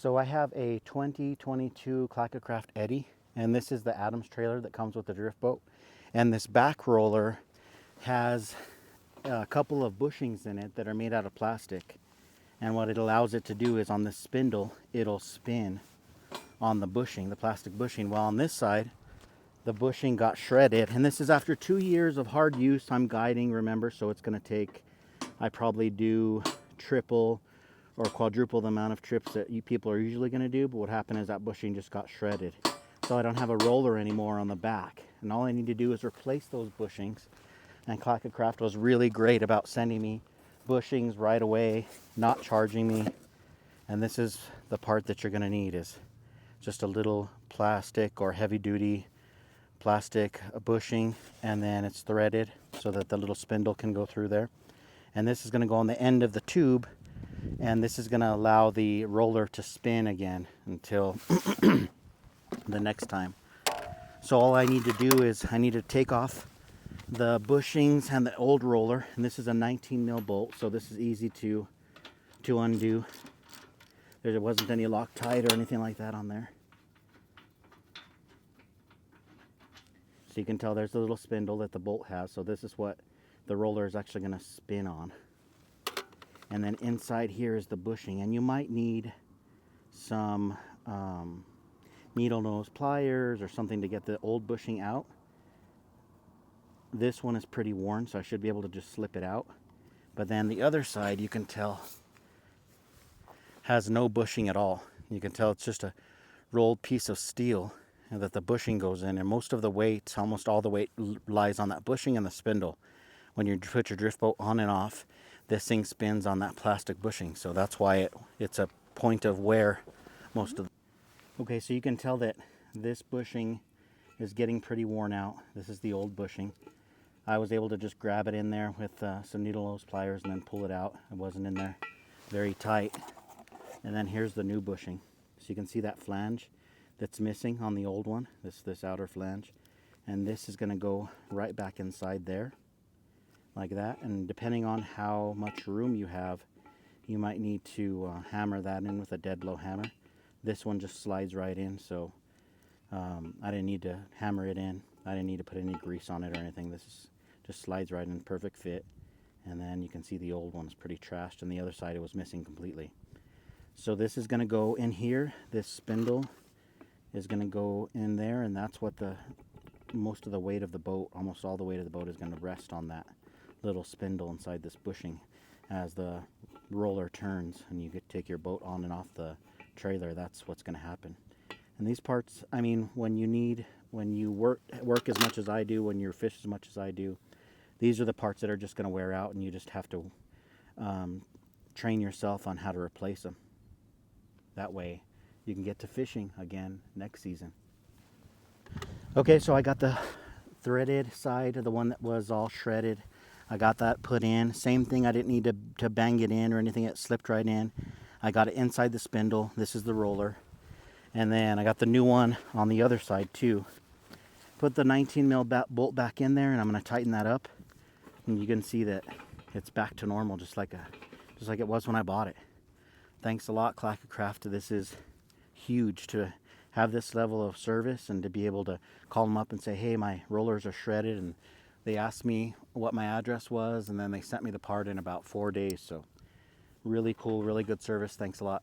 So I have a 2022 Clackacraft Eddy, and this is the Adams trailer that comes with the drift boat. And this back roller has a couple of bushings in it that are made out of plastic. And what it allows it to do is on this spindle, it'll spin on the bushing, the plastic bushing. While on this side, the bushing got shredded. And this is after 2 years of hard use. I'm guiding, remember, so it's gonna take, I probably do triple or quadruple the amount of trips that you people are usually going to do. But what happened is that bushing just got shredded, so I don't have a roller anymore on the back, and all I need to do is replace those bushings. And Clackacraft was really great about sending me bushings right away, not charging me. And this is the part that you're going to need, is just a little plastic or heavy duty plastic bushing, and then it's threaded so that the little spindle can go through there. And this is going to go on the end of the tube, and this is going to allow the roller to spin again until the next time. So all I need to do is I need to take off the bushings and the old roller, and this is a 19 mil bolt, so this is easy to undo. There wasn't any Loctite or anything like that on there. So you can tell there's a little spindle that the bolt has, so this is what the roller is actually going to spin on. And then inside here is the bushing, and you might need some needle nose pliers or something to get the old bushing out. This one is pretty worn, so I should be able to just slip it out. But then the other side, you can tell, has no bushing at all. You can tell it's just a rolled piece of steel and that the bushing goes in, and most of the weight, almost all the weight, lies on that bushing and the spindle. When you put your drift boat on and off, this thing spins on that plastic bushing, so that's why it's a point of wear most of the... Okay, so you can tell that this bushing is getting pretty worn out. This is the old bushing. I was able to just grab it in there with some needle nose pliers and then pull it out. It wasn't in there very tight. And then here's the new bushing. So you can see that flange that's missing on the old one, this outer flange. And this is going to go right back inside there, like that. And depending on how much room you have, you might need to hammer that in with a dead blow hammer. This one just slides right in, so I didn't need to hammer it in. I didn't need to put any grease on it or anything. Just slides right in, perfect fit. And then you can see the old one's pretty trashed, and the other side it was missing completely. So this is going to go in here. This spindle is going to go in there, and that's what most of the weight of the boat, almost all the weight of the boat, is going to rest on that little spindle inside this bushing. As the roller turns and you take your boat on and off the trailer, that's what's going to happen. And these parts, I mean, when you work as much as I do, when you fish as much as I do, these are the parts that are just going to wear out, and you just have to train yourself on how to replace them. That way you can get to fishing again next season. Okay, so I got the threaded side of the one that was all shredded. I got that put in. Same thing, I didn't need to bang it in or anything. It slipped right in. I got it inside the spindle. This is the roller. And then I got the new one on the other side too. Put the 19 mil bolt back in there, and I'm going to tighten that up. And you can see that it's back to normal, just like it was when I bought it. Thanks a lot, Clackacraft. This is huge to have this level of service and to be able to call them up and say, hey, my rollers are shredded, and they asked me what my address was, and then they sent me the part in about 4 days. So really cool, really good service. Thanks a lot.